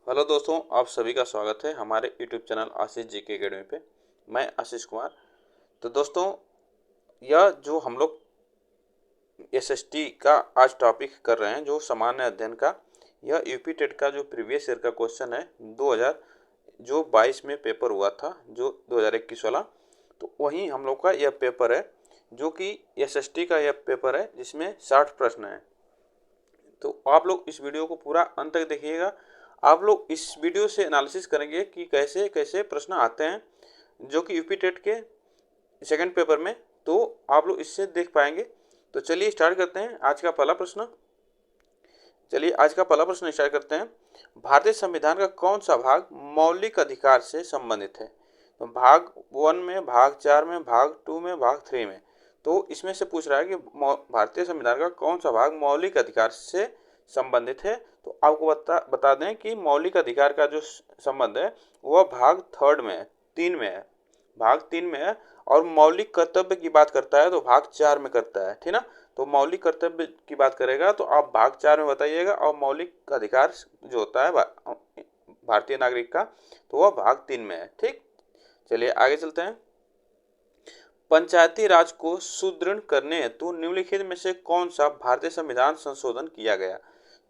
Hello दोस्तों, आप सभी का स्वागत है हमारे यूट्यूब चैनल आशीष जी के अकेडमी पे। मैं आशीष कुमार। तो दोस्तों, यह जो हम लोग एसएसटी का आज टॉपिक कर रहे हैं, जो सामान्य अध्ययन का, यह यूपी टेट का जो प्रीवियस ईयर का क्वेश्चन है 2000 जो 22 में पेपर हुआ था, जो 2021 वाला। तो वही हम लोग का यह पेपर है, जो कि एसएसटी का यह पेपर है, जिसमें 60 प्रश्न है। तो आप लोग इस वीडियो को पूरा अंत तक देखिएगा। आप लोग इस वीडियो से एनालिसिस करेंगे कि कैसे कैसे प्रश्न आते हैं, जो कि यूपी टेट के सेकंड पेपर में, तो आप लोग इससे देख पाएंगे। तो चलिए स्टार्ट करते हैं आज का पहला प्रश्न। स्टार्ट करते हैं। भारतीय संविधान का कौन सा भाग मौलिक अधिकार से संबंधित है? तो भाग 1 में, भाग 4 में, भाग 2 में, भाग 3 में। तो इसमें से पूछ रहा है कि भारतीय संविधान का कौन सा भाग मौलिक अधिकार से संबंधित है। तो आपको बता दें कि मौलिक अधिकार का जो संबंध है वह भाग 3 में है, 3 में है, भाग 3 में है। और मौलिक कर्तव्य की बात करता है तो भाग 4 में करता है, ठीक ना। तो मौलिक कर्तव्य की बात करेगा तो आप भाग 4 में बताइएगा, और मौलिक अधिकार जो होता है भारतीय नागरिक का, तो वह भाग 3 में है। ठीक, चलिए आगे चलते हैं। पंचायती राज को सुदृढ़ करने हेतु निम्नलिखित में से कौन सा भारतीय संविधान संशोधन किया गया?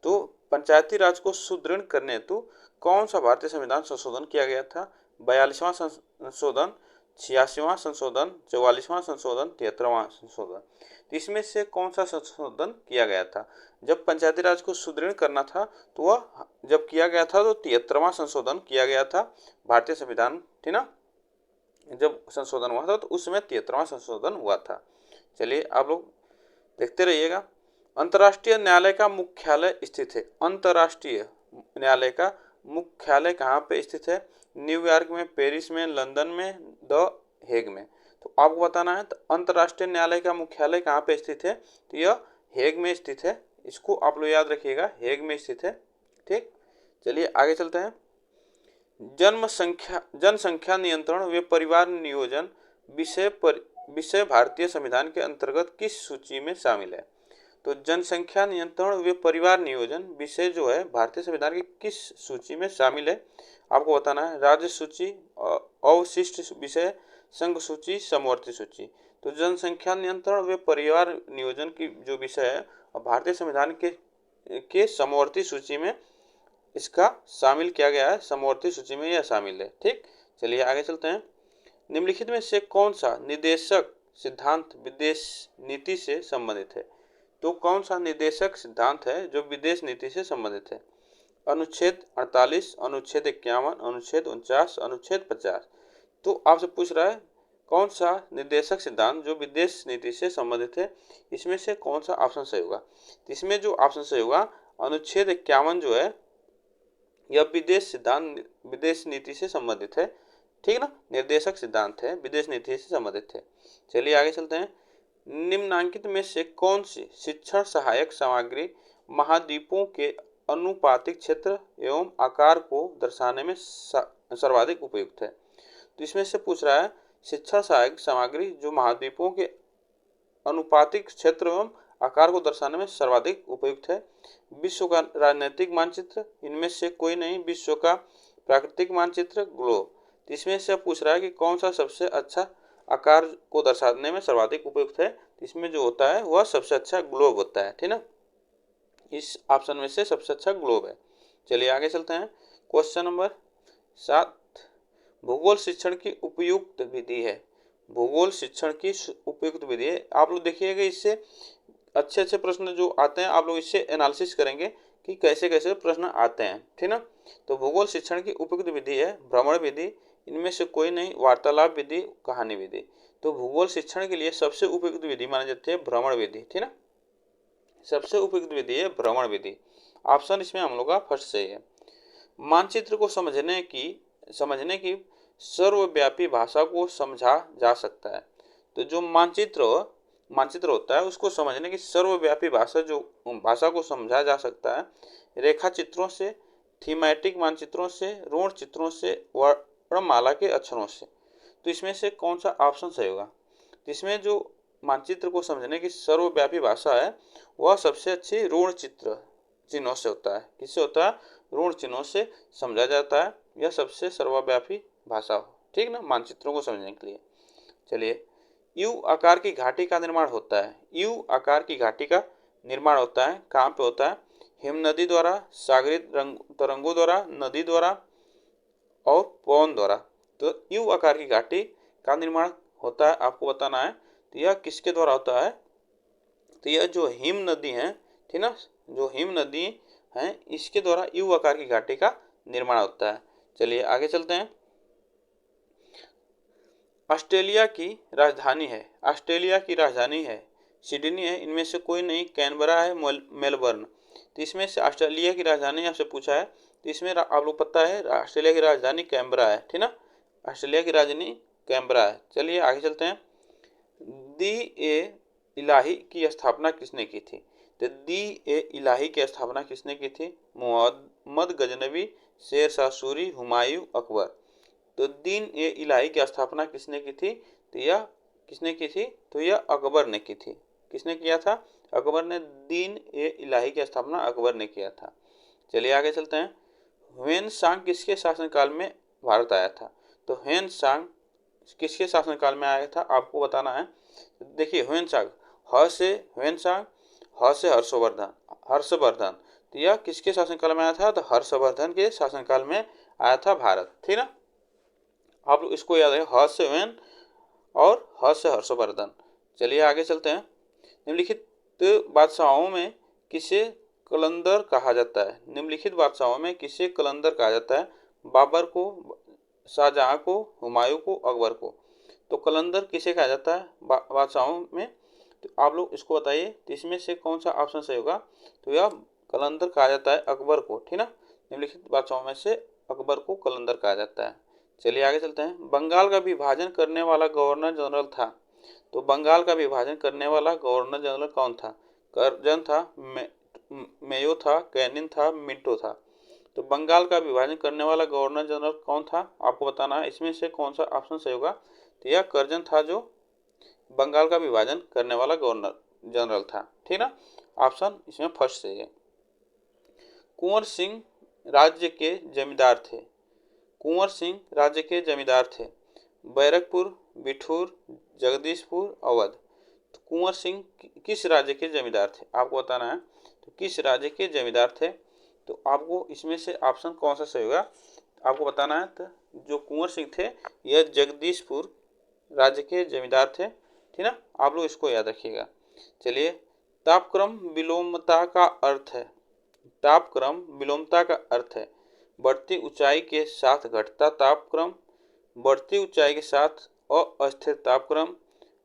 तो पंचायती राज को सुदृढ़ करने हेतु कौन सा भारतीय संविधान संशोधन किया गया था? 42वां संशोधन, 86वां संशोधन, 44वां संशोधन, 73वां संशोधन। तो इसमें से कौन सा संशोधन किया गया था? जब पंचायती राज को सुदृढ़ करना था तो वह जब किया गया था तो 73वां संशोधन किया गया था भारतीय संविधान, ठीक ना। जब संशोधन हुआ था तो उसमें 73वां संशोधन हुआ था। चलिए आप लोग देखते रहिएगा। अंतर्राष्ट्रीय न्यायालय का मुख्यालय स्थित है। अंतर्राष्ट्रीय न्यायालय का मुख्यालय कहाँ पे स्थित है? न्यूयॉर्क में, पेरिस में, लंदन में, द हेग में। तो आपको बताना है, तो अंतर्राष्ट्रीय न्यायालय का मुख्यालय कहाँ पे स्थित है? तो यह हेग में स्थित है। इसको आप लोग याद रखिएगा, हेग में स्थित है। ठीक, चलिए आगे चलते हैं। जनसंख्या नियंत्रण व परिवार नियोजन विषय भारतीय संविधान के अंतर्गत किस सूची में शामिल है? तो जनसंख्या नियंत्रण व परिवार नियोजन विषय जो है भारतीय संविधान की किस सूची में शामिल है? आपको बताना है। राज्य सूची, अवशिष्ट विषय, संघ सूची, समवर्ती सूची। तो जनसंख्या नियंत्रण व परिवार नियोजन की जो विषय है भारतीय संविधान के समवर्ती सूची में इसका शामिल किया गया है। समवर्ती सूची में यह शामिल है। ठीक, चलिए आगे चलते हैं। निम्नलिखित में से कौन सा निर्देशक सिद्धांत विदेश नीति से संबंधित है? तो कौन सा निर्देशक सिद्धांत है जो विदेश नीति से संबंधित है? अनुच्छेद 48, अनुच्छेद 51, अनुच्छेद 49, अनुच्छेद 50। तो आपसे पूछ रहा है कौन सा निर्देशक सिद्धांत जो विदेश नीति से संबंधित है, इसमें से कौन सा ऑप्शन सही होगा? इसमें जो ऑप्शन सही होगा, अनुच्छेद 51 जो है यह विदेश नीति से संबंधित है। ठीक ना, निर्देशक सिद्धांत है, विदेश नीति से संबंधित है। चलिए आगे चलते हैं। निम्नांकित में से कौन सी शिक्षण सहायक सामग्री महाद्वीपों के अनुपातिक क्षेत्र एवं आकार को दर्शाने में सर्वाधिक उपयुक्त है? तो इसमें से पूछ रहा है शिक्षण सहायक सामग्री जो महाद्वीपों के अनुपातिक क्षेत्र एवं आकार को दर्शाने में सर्वाधिक उपयुक्त है। विश्व का राजनीतिक मानचित्र, इनमें से कोई नहीं। विश्व का प्राकृतिक मानचित्र, ग्लोब। इसमें से पूछ रहा है कि कौन सा सबसे अच्छा आकार को दर्शाने में सर्वाधिक उपयुक्त है? इसमें जो होता है वह सबसे अच्छा ग्लोब होता है, ठीक ना। इस ऑप्शन में से सबसे अच्छा ग्लोब है। चलिए आगे चलते हैं। क्वेश्चन नंबर 7, भूगोल शिक्षण की उपयुक्त विधि है। भूगोल शिक्षण की उपयुक्त विधि है। आप लोग देखिएगा, इससे अच्छे अच्छे प्रश्न जो आते हैं आप लोग इससे एनालिसिस करेंगे कि कैसे कैसे प्रश्न आते हैं, ठीक ना। तो भूगोल शिक्षण की उपयुक्त विधि है भ्रमण विधि, इनमें से कोई नहीं। वार्तालाप विधि, कहानी विधि। तो भूगोल शिक्षण के लिए सबसे उपयुक्त विधि मानी जाती है भ्रमण विधि, ठीक ना। सबसे उपयुक्त विधि है भ्रमण विधि। ऑप्शन इसमें हम लोग का फर्स्ट सही है। मानचित्र को समझने की सर्वव्यापी भाषा को समझा जा सकता है। तो जो मानचित्र होता है उसको समझने की सर्वव्यापी भाषा को समझा जा सकता है रेखा चित्रों से, थीमेटिक मानचित्रों से, ऋण चित्रों से, वर्णमाला के अक्षरों से। तो इसमें से कौन सा ऑप्शन सही होगा? इसमें जो मानचित्र को समझने की सर्वव्यापी भाषा है वह सबसे अच्छी ऋण चित्र चिन्हों से होता है। किससे होता है? ऋण चिन्हों से समझा जाता है। यह सबसे सर्वव्यापी भाषा हो, ठीक ना, मानचित्रों को समझने के लिए। चलिए, यू आकार की घाटी का निर्माण होता है। यू आकार की घाटी का निर्माण होता है, कहाँ पे होता है? हिम नदी द्वारा, सागरीय तरंगों द्वारा, नदी द्वारा और पवन द्वारा। तो यू आकार की घाटी का निर्माण होता है, आपको बताना है। तो यह किसके द्वारा होता है? तो यह जो हिम नदी है, ठीक ना, जो हिम नदी है, इसके द्वारा यू आकार की घाटी का निर्माण होता है। चलिए आगे चलते हैं। ऑस्ट्रेलिया की राजधानी है। ऑस्ट्रेलिया की राजधानी है सिडनी है, इनमें से कोई नहीं। कैनबरा है, मेलबर्न। तो इसमें से ऑस्ट्रेलिया की राजधानी आपसे पूछा है, तो इसमें आप लोग पता है ऑस्ट्रेलिया की राजधानी कैनबरा है, ठीक ना, ऑस्ट्रेलिया की राजधानी कैनबरा है। चलिए आगे चलते हैं। दी ए इलाही की स्थापना किसने की थी? तो दी ए इलाही की स्थापना किसने की थी? मोहम्मद गजनवी, शेर शाह सूरी, हुमायूं, अकबर। तो दीन ए इलाही की स्थापना किसने की थी? तो यह किसने की थी? तो यह अकबर ने की थी। किसने किया था? अकबर ने। दीन ए इलाही की स्थापना अकबर ने किया था। चलिए आगे चलते हैं। ह्वेन सांग किसके शासनकाल में भारत आया था? तो ह्वेन सांग किसके शासनकाल में आया था, आपको बताना है। देखिए, ह्वेन सांग, ह से ह्वेन सांग, ह से हर्षवर्धन, हर्षवर्धन। तो यह किसके शासनकाल में आया था? तो हर्षवर्धन के शासनकाल में आया था भारत, ठीक ना। आप लोग इसको याद है, ह से ह्वेन और ह से हर्षवर्धन। चलिए आगे चलते हैं। निम्नलिखित बादशाहों में किसे कलंदर कहा जाता है? निम्नलिखित बादशाहों में किसे कलंदर कहा जाता है? बाबर को, शाहजहां को, हुमायूं को, अकबर को। तो कलंदर किसे कहा जाता है बादशाहों में? तो आप लोग इसको बताइए, तो इसमें से कौन सा ऑप्शन सही होगा? तो यह कलंदर कहा जाता है अकबर को, ठीक ना। निम्नलिखित बादशाहों में से अकबर को कलंदर कहा जाता है। चलिए आगे चलते हैं। बंगाल का विभाजन करने वाला गवर्नर जनरल था। तो बंगाल का विभाजन करने वाला गवर्नर जनरल कौन था? कर्जन था, मेयो था, कैनिन था, मिंटो था। तो बंगाल का विभाजन करने वाला गवर्नर जनरल कौन था, आपको बताना है। इसमें से कौन सा ऑप्शन सही होगा? तो यह कर्जन था, जो बंगाल का विभाजन करने वाला गवर्नर जनरल था, ठीक ना। ऑप्शन इसमें फर्स्ट सही है। कुंवर सिंह राज्य के जमींदार थे। कुंवर सिंह राज्य के जमींदार थे। बैरकपुर, बिठूर, जगदीशपुर, अवध। तो कुंवर सिंह किस राज्य के जमींदार थे, आपको बताना है। तो किस राज्य के जमींदार थे? तो आपको इसमें से ऑप्शन कौन सा सही होगा, आपको बताना है। तो जो कुंवर सिंह थे, यह जगदीशपुर राज्य के जमींदार थे, ठीक ना। आप लोग इसको याद रखिएगा। चलिए, तापक्रम विलोमता का अर्थ है। तापक्रम विलोमता का अर्थ है बढ़ती ऊंचाई के साथ घटता तापक्रम, बढ़ती ऊंचाई के साथ अस्थिर तापक्रम,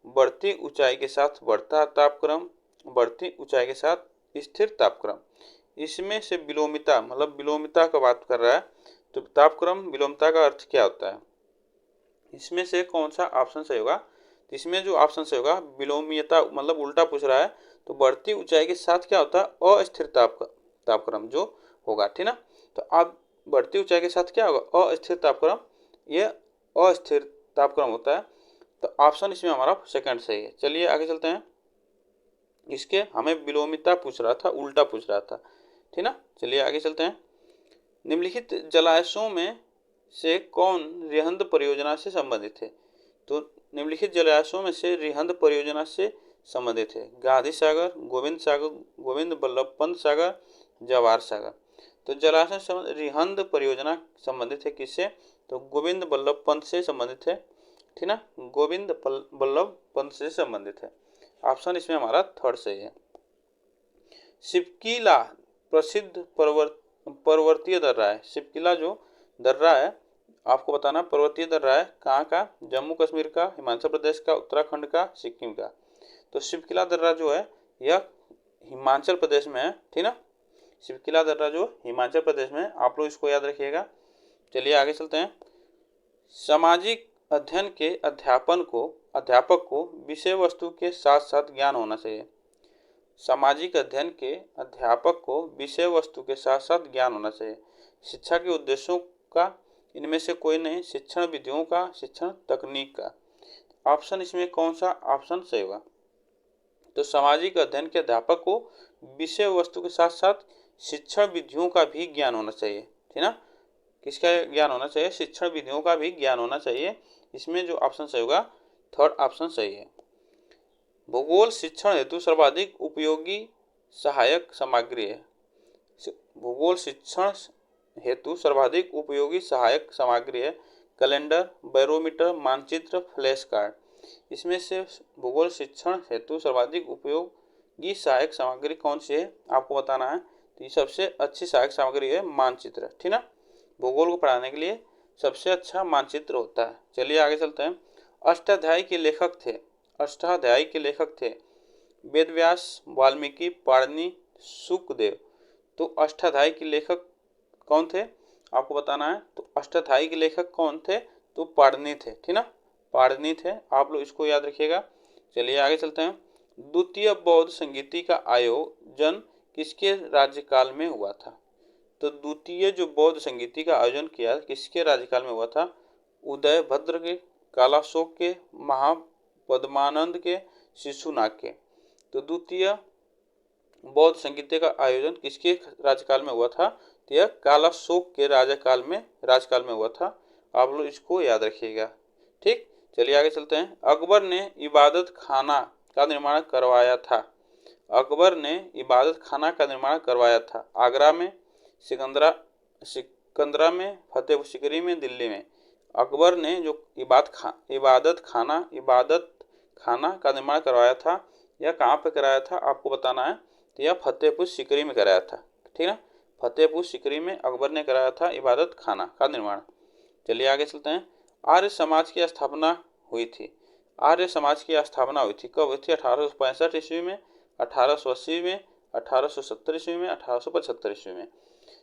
बढ़ती ऊंचाई के साथ बढ़ता तापक्रम, बढ़ती ऊंचाई के साथ स्थिर तापक्रम। इसमें से विलोमिता, मतलब विलोमिता का बात कर रहा है, तो तापक्रम विलोमता का अर्थ क्या होता है? इसमें से कौन सा ऑप्शन सही होगा? इसमें जो ऑप्शन सही होगा, विलोमीयता, मतलब उल्टा पूछ रहा है। तो बढ़ती ऊंचाई के साथ क्या होता है? अस्थिर तापक्रम जो होगा, ठीक ना। तो आप बढ़ती ऊंचाई के साथ क्या होगा? अस्थिर तापक्रम, ये अस्थिर तापक्रम होता है। तो ऑप्शन इसमें हमारा सेकंड सही है। चलिए आगे चलते हैं। इसके हमें विलोमिता पूछ रहा था, उल्टा पूछ रहा था, ठीक ना। चलिए आगे चलते हैं। निम्नलिखित जलाशयों में से कौन रिहंद परियोजना से संबंधित है? तो निम्नलिखित जलाशयों में से रिहंद परियोजना से संबंधित है। गांधी सागर, गोविंद सागर, गोविंद बल्लभ पंत सागर, जवाहर सागर। तो जलाशय संबंध रिहंद परियोजना संबंधित है किससे? तो गोविंद बल्लभ पंत से संबंधित है, ठीक ना। गोविंद बल्लभ पंत से संबंधित है। ऑप्शन इसमें हमारा थर्ड सही है। शिवकीला प्रसिद्ध पर्वतीय दर्रा है। शिवकीला जो दर्रा है, आपको बताना पर्वतीय दर्रा है कहाँ का? जम्मू कश्मीर का, हिमाचल प्रदेश का, उत्तराखंड का, सिक्किम का। तो शिवकीला दर्रा जो है, यह हिमाचल प्रदेश में है, ठीक ना। शिवकीला दर्रा जो हिमाचल प्रदेश में है, आप लोग इसको याद रखिएगा। चलिए आगे चलते हैं। सामाजिक अध्ययन के अध्यापक को विषय वस्तु के साथ साथ ज्ञान होना चाहिए। सामाजिक अध्ययन के अध्यापक को विषय वस्तु के साथ साथ ज्ञान होना चाहिए। शिक्षा के उद्देश्यों का इनमें से कोई नहीं। शिक्षण विधियों का, शिक्षण तकनीक का। ऑप्शन इसमें कौन सा ऑप्शन सही होगा? तो सामाजिक अध्ययन के अध्यापक को विषय वस्तु के साथ साथ शिक्षण विधियों का भी ज्ञान होना चाहिए, ठीक ना। किसका ज्ञान होना चाहिए? शिक्षण विधियों का भी ज्ञान होना चाहिए। इसमें जो ऑप्शन सही होगा, थर्ड ऑप्शन सही है। भूगोल शिक्षण हेतु सर्वाधिक उपयोगी सहायक सामग्री है। भूगोल शिक्षण हेतु सर्वाधिक उपयोगी सहायक सामग्री है कैलेंडर, बैरोमीटर, मानचित्र, फ्लैश कार्ड। इसमें से भूगोल शिक्षण हेतु सर्वाधिक उपयोगी सहायक सामग्री कौन सी है, आपको बताना है। तो ये सबसे अच्छी सहायक सामग्री है मानचित्र, ठीक ना। भूगोल को पढ़ाने के लिए सबसे अच्छा मानचित्र होता है। चलिए आगे चलते हैं। अष्टाध्यायी के लेखक थे, अष्टाध्यायी के लेखक थे वेदव्यास, वाल्मीकि, पाणिनि, शुकदेव। तो अष्टाध्यायी के लेखक कौन थे, आपको बताना है। तो अष्टाध्यायी के लेखक कौन थे? तो पाणिनि थे, ठीक ना, पाणिनि थे। आप लोग इसको याद रखिएगा। चलिए आगे चलते हैं। द्वितीय बौद्ध संगीति का आयोजन किसके राज्यकाल में हुआ था? तो द्वितीय जो बौद्ध संगीति का आयोजन किया किसके राज्यकाल में हुआ था? उदयभद्र के, कालाशोक के, महापद्मानंद के, शिशुनाग के। तो द्वितीय बौद्ध संगीत का आयोजन किसके राज्यकाल में हुआ था? तो यह कालाशोक के राज्यकाल में हुआ था। आप लोग इसको याद रखिएगा, ठीक। चलिए आगे चलते हैं। अकबर ने इबादत खाना का निर्माण करवाया था। अकबर ने इबादत खाना का निर्माण करवाया था आगरा में, सिकंदरा में, फतेहपुर सीकरी में, दिल्ली में। अकबर ने जो इबादत खाना का निर्माण करवाया था, यह कहाँ पे कराया था, आपको बताना है। तो यह फतेहपुर सीकरी में कराया था, ठीक ना। फतेहपुर सीकरी में अकबर ने कराया था इबादत खाना का निर्माण। चलिए आगे चलते हैं। आर्य समाज की स्थापना हुई थी। आर्य समाज की स्थापना हुई थी कब हुई थी? 1865 ईस्वी में, 1880 में, 1870 ईस्वी में, 1875 ईस्वी में।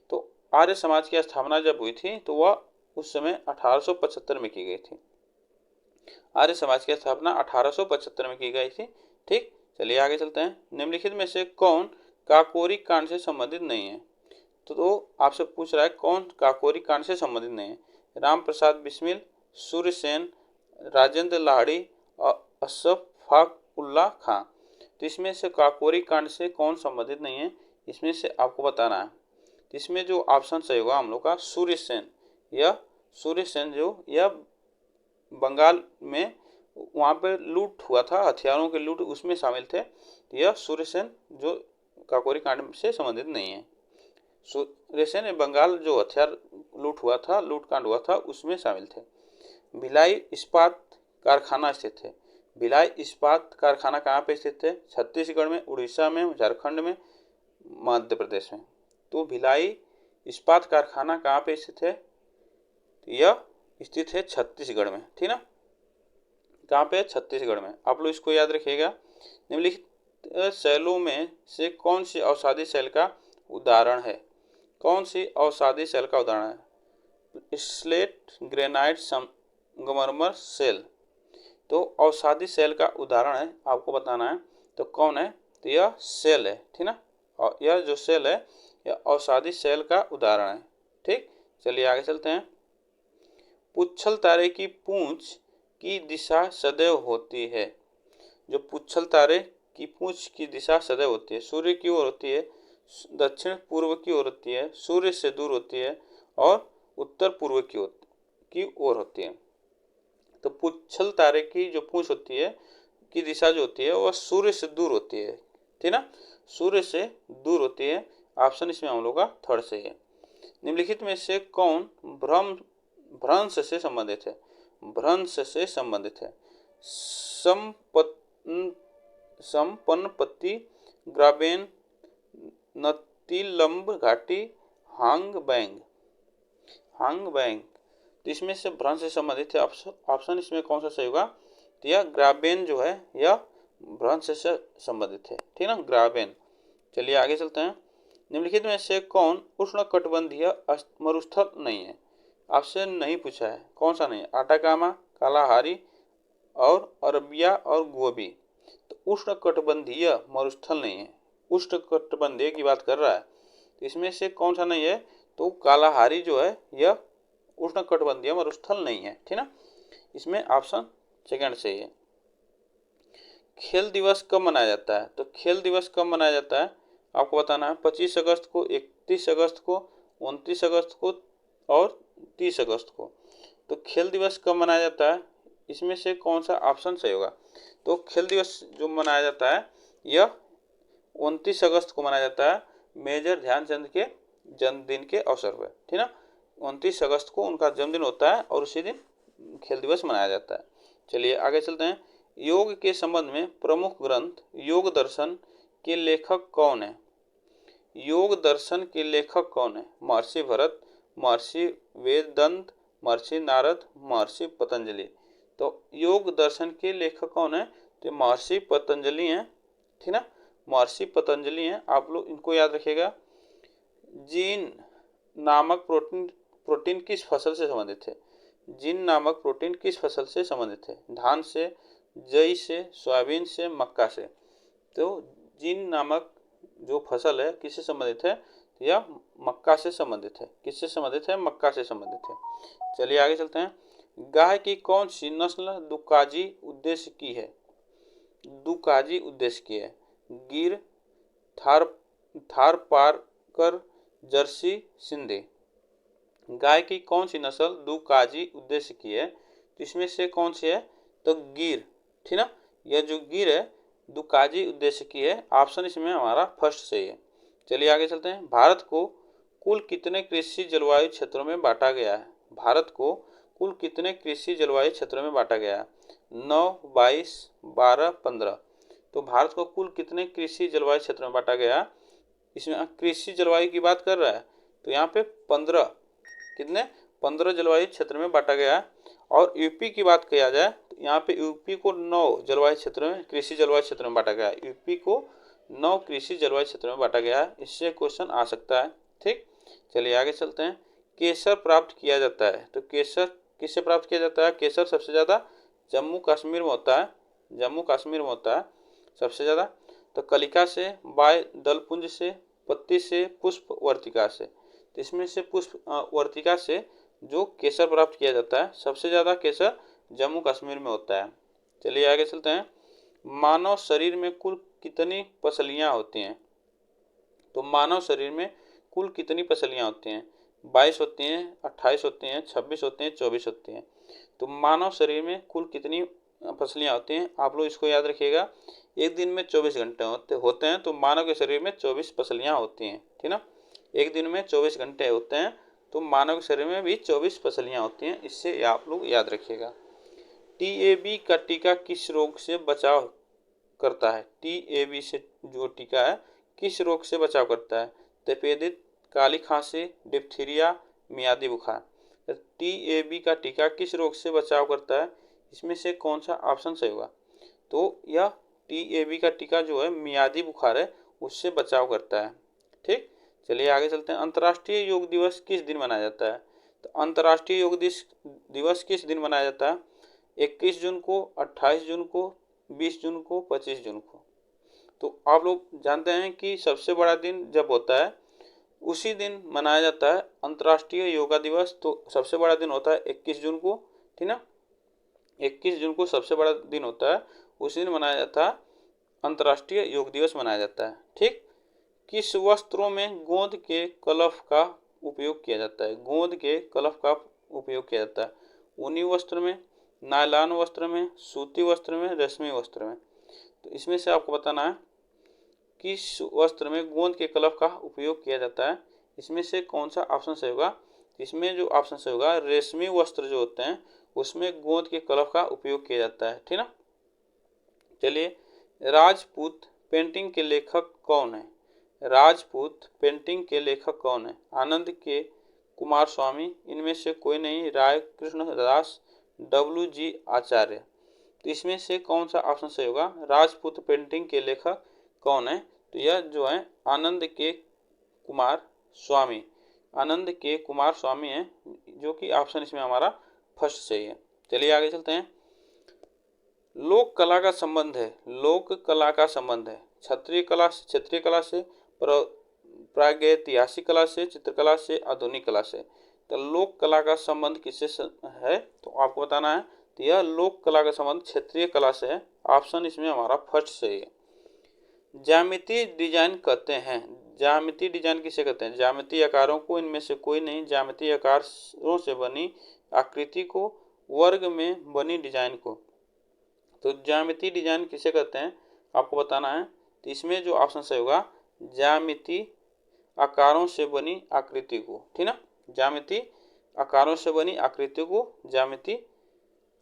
तो आर्य समाज की स्थापना जब हुई थी तो वह उस समय 1875 में की गई थी। आर्य समाज की स्थापना 1875 में की गई थी, ठीक। चलिए आगे चलते हैं। निम्नलिखित में से कौन काकोरी कांड से संबंधित नहीं है? तो आपसे पूछ रहा है कौन काकोरी कांड से संबंधित नहीं है? राम प्रसाद बिस्मिल, सूर्यसेन, राजेंद्र लाहिड़ी और अशफाक उल्लाह खां। तो इसमें से काकोरी कांड से कौन संबंधित नहीं है, इसमें से आपको बताना है। इसमें जो ऑप्शन सही होगा हम लोग का सूर्यसेन। सूर्यसेन जो यह बंगाल में वहाँ पे लूट हुआ था, हथियारों के लूट, उसमें शामिल थे। यह सूर्यसेन जो काकोरी कांड से संबंधित नहीं है। सूर्यसेन बंगाल जो हथियार लूट कांड हुआ था उसमें शामिल थे। भिलाई इस्पात कारखाना स्थित है। भिलाई इस्पात कारखाना कहाँ पे स्थित है? छत्तीसगढ़ में, उड़ीसा में, झारखंड में, मध्य प्रदेश में। तो भिलाई इस्पात कारखाना कहाँ पे स्थित है? यह स्थित है छत्तीसगढ़ में, ठीक ना। कहाँ पे? छत्तीसगढ़ में। आप लोग इसको याद रखिएगा। निम्नलिखित शैलों में से कौन सी अवसादी शैल का उदाहरण है? कौन सी अवसादी शैल का उदाहरण है? स्लेट, ग्रेनाइट, संगमरमर, शैल। तो अवसादी शैल का उदाहरण है, आपको बताना है। तो कौन है? तो यह शैल है, ठीक ना। और यह जो शैल है यह अवसादी शैल का उदाहरण है, ठीक। चलिए आगे चलते हैं। पुच्छल तारे की पूंछ की दिशा सदैव होती है। जो पुच्छल तारे की पूंछ की दिशा सदैव होती है, सूर्य की ओर होती है, दक्षिण पूर्व की ओर होती है, सूर्य से दूर होती है और उत्तर पूर्व की ओर होती है। तो पुच्छल तारे की जो पूंछ होती है की दिशा जो होती है वह सूर्य से दूर होती है, ठीक ना, सूर्य से दूर होती है। ऑप्शन इसमें हम लोग का थर्ड सही है। निम्नलिखित में से कौन भ्रंश से संबंधित है? भ्रंश से संबंधित है। संपन्नपति, ग्राबेन, नतीलंब घाटी, हांग बैंग। तो इसमें से भ्रंश से संबंधित है। ऑप्शन इसमें कौन सा सही होगा? तो यह ग्राबेन जो है यह भ्रंश से संबंधित है, ठीक ना, ग्राबेन। चलिए आगे चलते हैं। निम्नलिखित में से कौन उष्णकटिबंधीय मरुस्थल नहीं है? आपसे नहीं पूछा है, कौन सा नहीं है? आटाकामा, कालाहारी और अरबिया और गोबी। तो उष्णकटिबंधीय मरुस्थल नहीं है, उष्णकटिबंधीय की बात कर रहा है। तो इसमें से कौन सा नहीं है? तो कालाहारी जो है यह उष्णकटिबंधीय मरुस्थल नहीं है, ठीक ना। इसमें ऑप्शन सेकंड सही है। खेल दिवस कब मनाया जाता है? तो खेल दिवस कब मनाया जाता है? आपको बताना है 25 अगस्त को, 31 अगस्त को, 29 अगस्त को और 30 अगस्त को। तो खेल दिवस कब मनाया जाता है, इसमें से कौन सा ऑप्शन सही होगा। तो खेल दिवस जो मनाया जाता है यह 29 अगस्त को मनाया जाता है, मेजर ध्यानचंद के जन्मदिन के अवसर पर, ठीक ना। 29 अगस्त को उनका जन्मदिन होता है और उसी दिन खेल दिवस मनाया जाता है। चलिए आगे चलते हैं। योग के संबंध में प्रमुख ग्रंथ योग दर्शन के लेखक कौन है। योग दर्शन के लेखक कौन है। महर्षि भरत, महर्षि वेददंत, महर्षि नारद, महर्षि पतंजलि। तो योग दर्शन के लेखक कौन है, तो महर्षि पतंजलि हैं, ठीक ना। महर्षि पतंजलि हैं, आप लोग इनको याद रखिएगा। जीन नामक प्रोटीन किस फसल से संबंधित है। जीन नामक प्रोटीन किस फसल से संबंधित है। धान से, जई से, सोयाबीन से, मक्का से। तो जीन नामक जो फसल है किससे संबंधित है, यह मक्का से संबंधित है। किससे संबंधित है, मक्का से संबंधित है। चलिए आगे चलते हैं। गाय की कौन सी नस्ल दुकाजी उद्देश्य की है। दुकाजी उद्देश्य की है। गिर, थारपारकर, जर्सी, सिंधी। गाय की कौन सी नस्ल दुकाजी उद्देश्य की है, तो इसमें से कौन सी है, तो गिर, ठीक ना। यह जो गिर है दुकाजी उद्देश्य की है। ऑप्शन इसमें हमारा फर्स्ट सही है। चलिए आगे चलते हैं। भारत को कुल कितने कृषि जलवायु क्षेत्रों में बांटा गया है। भारत को कुल कितने कृषि जलवायु क्षेत्रों में बांटा गया है। 9, 22, 12, 15। तो भारत को कुल कितने कृषि जलवायु क्षेत्रों में बांटा गया। इसमें कृषि जलवायु की बात कर रहा है तो यहाँ पे 15, कितने 15 जलवायु क्षेत्र में बांटा गया है। और यूपी की बात किया जाए तो यहाँ पे यूपी को 9 जलवायु क्षेत्र में, कृषि जलवायु क्षेत्र में बांटा गया है। यूपी को 9 कृषि जलवायु क्षेत्र में बांटा गया है। इससे क्वेश्चन आ सकता है, ठीक। चलिए आगे चलते हैं। केसर प्राप्त किया जाता है, तो केसर किससे प्राप्त किया जाता है। केसर सबसे ज़्यादा जम्मू कश्मीर में होता है, जम्मू कश्मीर में होता है सबसे ज़्यादा। तो कलिका से, बाय दलपुंज से, पत्ती से, पुष्प वर्तिका से। तो इसमें से पुष्प वर्तिका से जो केसर प्राप्त किया जाता है, सबसे ज़्यादा केसर जम्मू कश्मीर में होता है। चलिए आगे चलते हैं। मानव शरीर में कुल कितनी पसलियाँ होती हैं। तो मानव शरीर में कुल कितनी पसलियाँ होती हैं। 22 होती हैं, 28 होती हैं, 26 होती हैं, 24 होती हैं। तो मानव शरीर में कुल कितनी पसलियाँ होती हैं, आप लोग इसको याद रखिएगा। एक दिन में 24 घंटे होते हैं, तो मानव के शरीर में 24 पसलियाँ होती हैं, ठीक ना। एक दिन में 24 घंटे होते हैं, तो मानव के शरीर में भी 24 पसलियाँ होती हैं। इससे आप लोग याद रखिएगा। टीएबी का टीका किस रोग से बचाव करता है। टीएबी से जो टीका है किस रोग से बचाव करता है। तपेदिक, काली खांसी, डिप्थीरिया, मियादी बुखार। टीएबी का टीका किस रोग से बचाव करता है, इसमें से कौन सा ऑप्शन सही होगा। तो यह टीएबी का टीका जो है मियादी बुखार है उससे बचाव करता है, ठीक। चलिए आगे चलते हैं। अंतर्राष्ट्रीय योग दिवस किस दिन मनाया जाता है। तो अंतर्राष्ट्रीय योग दिवस किस दिन मनाया जाता है। 21 जून को, 28 जून को, 20 जून को, 25 जून को। तो आप लोग जानते हैं कि सबसे बड़ा दिन जब होता है उसी दिन मनाया जाता है अंतर्राष्ट्रीय योगा दिवस। तो सबसे बड़ा दिन होता है 21 जून को, ठीक ना। 21 जून को सबसे बड़ा दिन होता है, उसी दिन मनाया जाता है अंतर्राष्ट्रीय योग दिवस मनाया जाता है, ठीक। किस वस्त्रों में गोंद के कलफ का उपयोग किया जाता है। गोंद के कलफ का उपयोग किया जाता है। ऊनी वस्त्र में, नायलॉन वस्त्र में, सूती वस्त्र में, रेशमी वस्त्र में। तो इसमें से आपको बताना है किस वस्त्र में गोंद के कलफ का उपयोग किया जाता है। इसमें से कौन सा ऑप्शन सही होगा। इसमें जो ऑप्शन सही होगा, रेशमी वस्त्र जो होते हैं उसमें गोंद के कलफ का उपयोग किया जाता है, ठीक ना। चलिए, राजपूत पेंटिंग के लेखक कौन है। राजपूत पेंटिंग के लेखक कौन है। आनंद के, कुमार स्वामी, इनमें से कोई नहीं, राय कृष्ण दास, WG आचार्य। तो इसमें से कौन सा ऑप्शन सही होगा। राजपूत पेंटिंग के लेखक कौन है, तो यह जो है आनंद के कुमार स्वामी, आनंद के कुमार स्वामी हैं, जो कि ऑप्शन इसमें हमारा फर्स्ट सही है। चलिए आगे चलते हैं। लोक कला का संबंध है, लोक कला का संबंध है क्षेत्रीय कला से, प्रागैतिहासिक कला से, चित्रकला से, आधुनिक कला से। तो लोक कला का संबंध किससे है, तो आपको बताना है। तो यह लोक कला का संबंध क्षेत्रीय कला से है। ऑप्शन इसमें हमारा फर्स्ट सही है। ज्यामितीय डिजाइन कहते हैं। ज्यामितीय डिजाइन किसे कहते हैं? ज्यामितीय आकारों को, इनमें से कोई नहीं, ज्यामितीय आकारों से बनी आकृति को, वर्ग में बनी डिजाइन को। तो ज्यामितीय डिजाइन किसे कहते हैं आपको बताना है। तो इसमें जो ऑप्शन सही होगा, ज्यामितीय आकारों से बनी आकृति को, ठीक ना। ज्यामितीय आकारों से बनी आकृति को, ज्यामितीय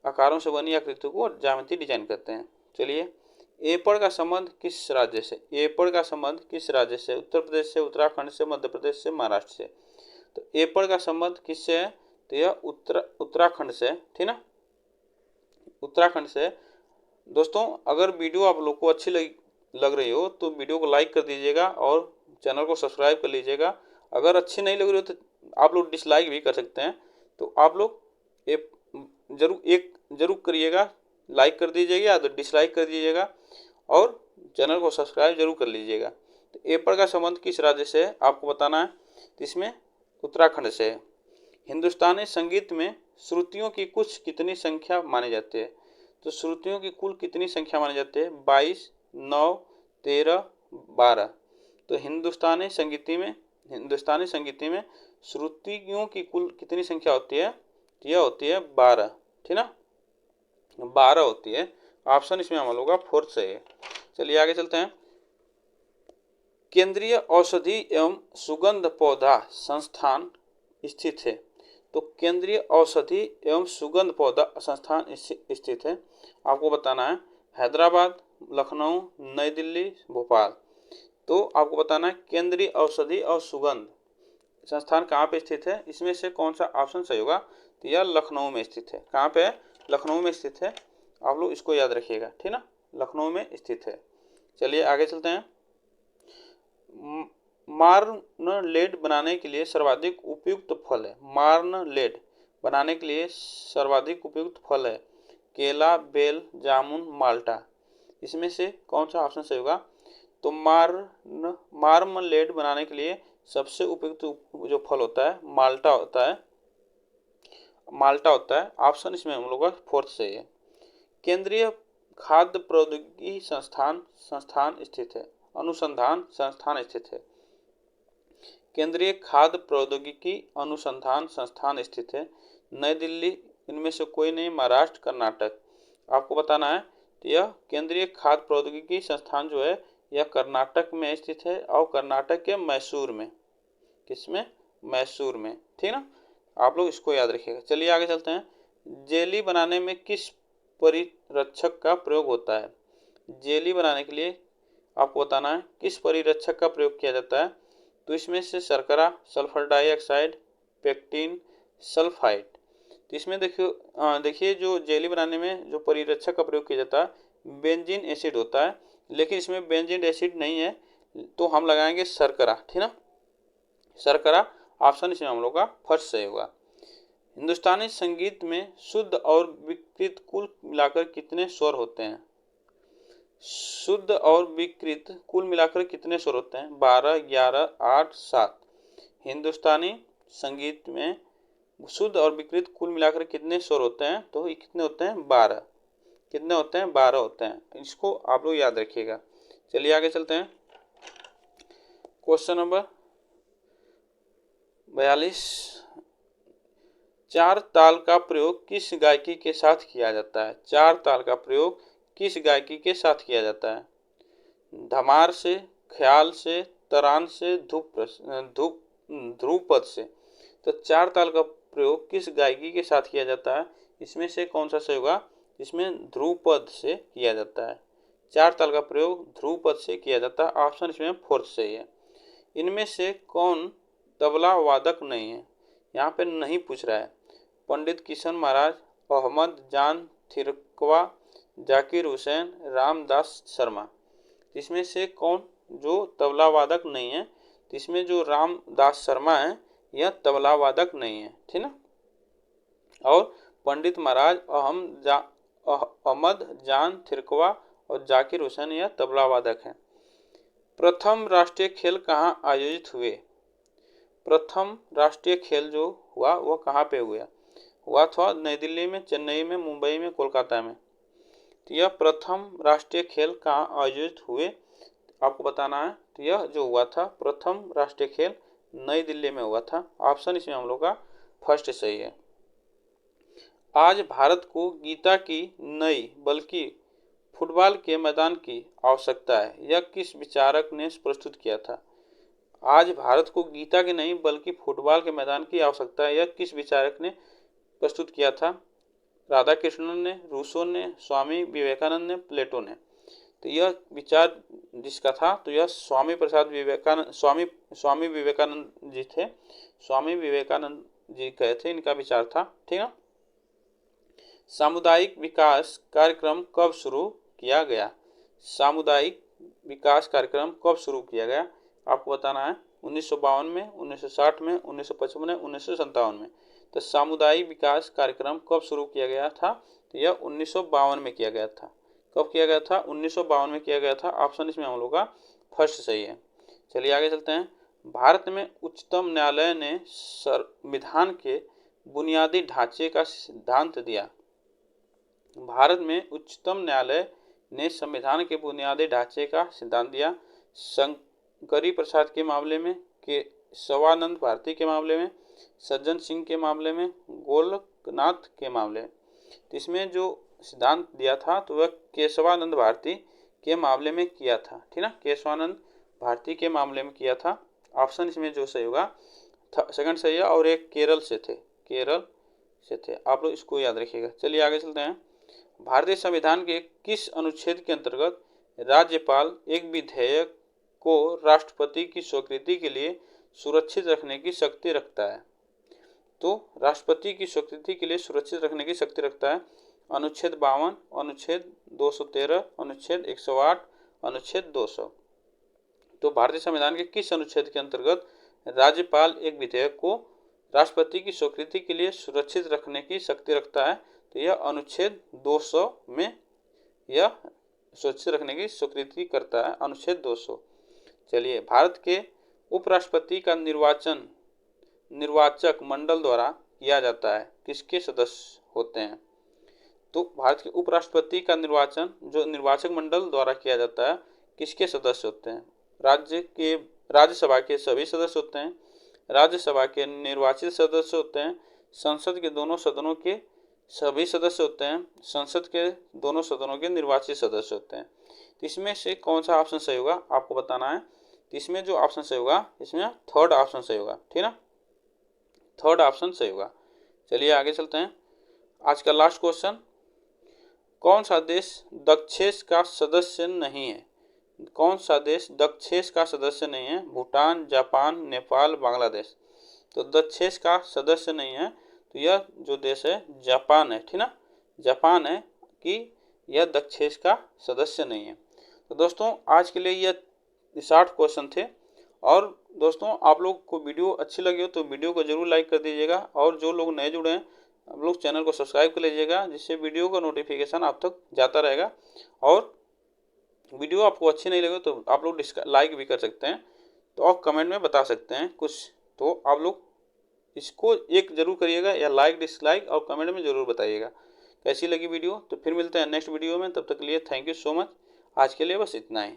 आकारों से बनी आकृति को ज्यामितीय डिजाइन कहते हैं। चलिए, एपड़ का संबंध किस राज्य से? एपड़ का संबंध किस राज्य से? उत्तर प्रदेश से, उत्तराखंड से, मध्य प्रदेश से, महाराष्ट्र से। तो एपड़ का संबंध किससे है? तो यह उत्तराखंड से, ठीक ना, उत्तराखंड से। दोस्तों, अगर वीडियो आप लोग को अच्छी लग रही हो तो वीडियो को लाइक कर दीजिएगा और चैनल को सब्सक्राइब कर लीजिएगा। अगर अच्छी नहीं लग रही हो तो आप लोग डिसलाइक भी कर सकते हैं। तो आप लोग जरूर करिएगा, लाइक कर दीजिएगा तो डिसलाइक कर दीजिएगा और चैनल को सब्सक्राइब जरूर कर लीजिएगा। तो एपड़ का संबंध किस राज्य से है आपको बताना है। तो इसमें उत्तराखंड से है। हिंदुस्तानी संगीत में श्रुतियों की कुछ कितनी संख्या मानी जाती है? तो श्रुतियों की कुल कितनी संख्या मानी जाती है? 22, 9, 13, 12। तो हिंदुस्तानी संगीत में श्रुतियों की कुल कितनी संख्या होती है? यह होती है 12, ठीक ना, 12 होती है। ऑप्शन इसमें हमारा होगा फोर्थ सही है। चलिए आगे चलते हैं। केंद्रीय औषधि एवं सुगंध पौधा संस्थान स्थित है। तो केंद्रीय औषधि एवं सुगंध पौधा संस्थान स्थित है, आपको बताना है हैदराबाद, लखनऊ, नई दिल्ली, भोपाल। तो आपको बताना है केंद्रीय औषधि और सुगंध संस्थान कहाँ पे स्थित है। इसमें से कौन सा ऑप्शन सही होगा? तो यह लखनऊ में स्थित है। कहाँ पे है? लखनऊ में स्थित है। आप लोग इसको याद रखिएगा, ठीक ना, लखनऊ में स्थित है। चलिए आगे चलते हैं। मार्मलेड बनाने के लिए सर्वाधिक उपयुक्त फल है। मार्मलेड बनाने के लिए सर्वाधिक उपयुक्त फल है केला, बेल, जामुन, माल्टा। इसमें से कौन सा ऑप्शन सही होगा? तो मार्मलेड बनाने के लिए सबसे उपयुक्त जो फल होता है माल्टा होता है, माल्टा होता है। ऑप्शन इसमें हम लोग का फोर्थ सही है। केंद्रीय खाद्य प्रौद्योगिकी संस्थान स्थित है, अनुसंधान संस्थान स्थित है। केंद्रीय खाद्य प्रौद्योगिकी अनुसंधान संस्थान स्थित है नई दिल्ली, इनमें से कोई नहीं, महाराष्ट्र, कर्नाटक। आपको बताना है तो यह केंद्रीय खाद्य प्रौद्योगिकी संस्थान जो है यह कर्नाटक में स्थित है और कर्नाटक के मैसूर में। किसमें? मैसूर में, ठीक ना, आप लोग इसको याद रखिएगा। चलिए आगे चलते हैं। जेली बनाने में किस परिरक्षक का प्रयोग होता है? जेली बनाने के लिए आपको बताना है किस परिरक्षक का प्रयोग किया जाता है। तो इसमें से शर्करा, सल्फर डाइऑक्साइड, पेक्टिन, सल्फाइड। तो इसमें देखिए जो जेली बनाने में जो परिरक्षक का प्रयोग किया जाता है बेंजीन एसिड होता है, लेकिन इसमें बेंजीन एसिड नहीं है तो हम लगाएंगे शर्करा, ठीक ना, शर्करा। ऑप्शन इसमें हम लोग का फर्स्ट सही होगा। हिंदुस्तानी संगीत में शुद्ध और विकृत कुल मिलाकर कितने स्वर होते हैं? शुद्ध और विकृत कुल मिलाकर कितने स्वर होते हैं? 12, 11, 8, 7। हिंदुस्तानी संगीत में शुद्ध और विकृत कुल मिलाकर कितने स्वर होते हैं? तो ये कितने होते हैं? 12। कितने होते हैं? 12 होते हैं। इसको आप लोग याद रखिएगा। चलिए आगे चलते हैं। Question number 42। चार ताल का प्रयोग किस गायकी के साथ किया जाता है? चार ताल का प्रयोग किस गायकी के साथ किया जाता है? धमार से, ख्याल से, तरान से, ध्रुपद से। तो चार ताल का प्रयोग किस गायकी के साथ किया जाता है? इसमें से कौन सा सही होगा? इसमें ध्रुपद से किया जाता है। चार ताल का प्रयोग ध्रुपद से किया जाता है। ऑप्शन इसमें फोर्थ सही है। इनमें से कौन तबला वादक नहीं है? यहाँ पे नहीं पूछ रहा है। पंडित किशन महाराज, अहमद जान थिरकवा, जाकिर हुसैन, रामदास शर्मा। इसमें से कौन जो तबला वादक नहीं है? तो इसमें जो रामदास शर्मा है यह तबला वादक नहीं है, ठीक ना। और पंडित महाराज, अहमद जान थिरकवा और जाकिर हुसैन यह तबला वादक हैं। प्रथम राष्ट्रीय खेल कहाँ आयोजित हुए? प्रथम राष्ट्रीय खेल जो हुआ वह कहाँ पे हुआ था? नई दिल्ली में, चेन्नई में, मुंबई में, कोलकाता में। तो यह प्रथम राष्ट्रीय खेल कहाँ आयोजित हुए? आपको बताना है। तो यह जो हुआ था प्रथम राष्ट्रीय खेल नई दिल्ली में हुआ था। ऑप्शन इसमें हम लोग का फर्स्ट सही है। आज भारत को गीता की नई बल्कि फुटबॉल के मैदान की आवश्यकता है, यह किस विचारक ने प्रस्तुत किया था। आज भारत को गीता की नहीं बल्कि फुटबॉल के मैदान की आवश्यकता है, यह किस विचारक ने प्रस्तुत किया था। राधा कृष्णन ने, रूसो ने, स्वामी विवेकानंद ने, प्लेटो ने। तो यह विचार जिसका था तो यह स्वामी प्रसाद विवेकानंद स्वामी विवेकानंद जी थे। स्वामी विवेकानंद जी कहे थे, इनका विचार था। ठीक है। सामुदायिक विकास कार्यक्रम कब शुरू किया गया। सामुदायिक विकास कार्यक्रम कब शुरू किया गया, आपको बताना है। 1952 में, 1960 में, 1955 में, 1957 में। तो सामुदायिक विकास कार्यक्रम कब शुरू किया गया था, तो यह 1952 में किया गया था। कब किया गया था, 1952 में किया गया था। ऑप्शन इसमें हम लोग का फर्स्ट सही है। चलिए आगे चलते हैं। भारत में उच्चतम न्यायालय ने संविधान के बुनियादी ढांचे का सिद्धांत दिया। भारत में उच्चतम न्यायालय ने संविधान के बुनियादी ढांचे का सिद्धांत दिया। शंकरी प्रसाद के मामले में, केशवानंद भारती के मामले में, सज्जन सिंह के मामले में, गोलकनाथ के मामले में। तो इसमें जो सिद्धांत दिया था तो वह केशवानंद भारती के मामले में किया था। ठीक ना, केशवानंद भारती के मामले में किया था। ऑप्शन इसमें जो सही होगा सेकंड सही है। और एक केरल से थे। आप लोग इसको याद रखिएगा। चलिए आगे चलते हैं। भारतीय संविधान के किस अनुच्छेद के अंतर्गत राज्यपाल एक विधेयक को राष्ट्रपति की स्वीकृति के लिए सुरक्षित रखने की शक्ति रखता है। तो राष्ट्रपति की स्वीकृति के लिए सुरक्षित रखने की शक्ति रखता है अनुच्छेद 52, अनुच्छेद 213, अनुच्छेद 108, अनुच्छेद 200। तो भारतीय संविधान के किस अनुच्छेद के अंतर्गत राज्यपाल एक विधेयक को राष्ट्रपति की स्वीकृति के लिए सुरक्षित रखने की शक्ति रखता है, तो यह अनुच्छेद 200 में यह सुरक्षित रखने की स्वीकृति करता है, अनुच्छेद 200। चलिए, भारत के उपराष्ट्रपति का निर्वाचन निर्वाचक मंडल द्वारा किया जाता है, किसके सदस्य होते हैं। तो भारत के उपराष्ट्रपति का निर्वाचन जो निर्वाचक मंडल द्वारा किया जाता है, किसके सदस्य होते हैं। राज्यसभा के सभी सदस्य होते हैं, राज्यसभा के निर्वाचित सदस्य होते हैं, संसद के दोनों सदनों के सभी सदस्य होते हैं, संसद के दोनों सदनों के निर्वाचित सदस्य होते हैं। तो इसमें से कौन सा ऑप्शन सही होगा आपको बताना है। तो इसमें जो ऑप्शन सही होगा, इसमें थर्ड ऑप्शन सही होगा। ठीक ना, थर्ड ऑप्शन सही होगा। चलिए आगे चलते हैं। आज का लास्ट क्वेश्चन, कौन सा देश दक्षेस का सदस्य नहीं है। कौन सा देश दक्षेस का सदस्य नहीं है। भूटान, जापान, नेपाल, बांग्लादेश। तो दक्षेस का सदस्य नहीं है तो यह जो देश है जापान है। ठीक ना, जापान है कि यह दक्षेस का सदस्य नहीं है। तो दोस्तों आज के लिए यह 60 क्वेश्चन थे। और दोस्तों आप लोग को वीडियो अच्छी लगी हो तो वीडियो को जरूर लाइक कर दीजिएगा। और जो लोग नए जुड़े हैं आप लोग चैनल को सब्सक्राइब कर लीजिएगा, जिससे वीडियो का नोटिफिकेशन आप तक जाता रहेगा। और वीडियो आपको अच्छी नहीं लगे तो आप लोग लाइक भी कर सकते हैं, तो आप कमेंट में बता सकते हैं कुछ। तो आप लोग इसको एक जरूर करिएगा, या लाइक डिसलाइक और कमेंट में जरूर बताइएगा कैसी लगी वीडियो। तो फिर मिलते हैं नेक्स्ट वीडियो में, तब तक के लिए थैंक यू सो मच। आज के लिए बस इतना ही।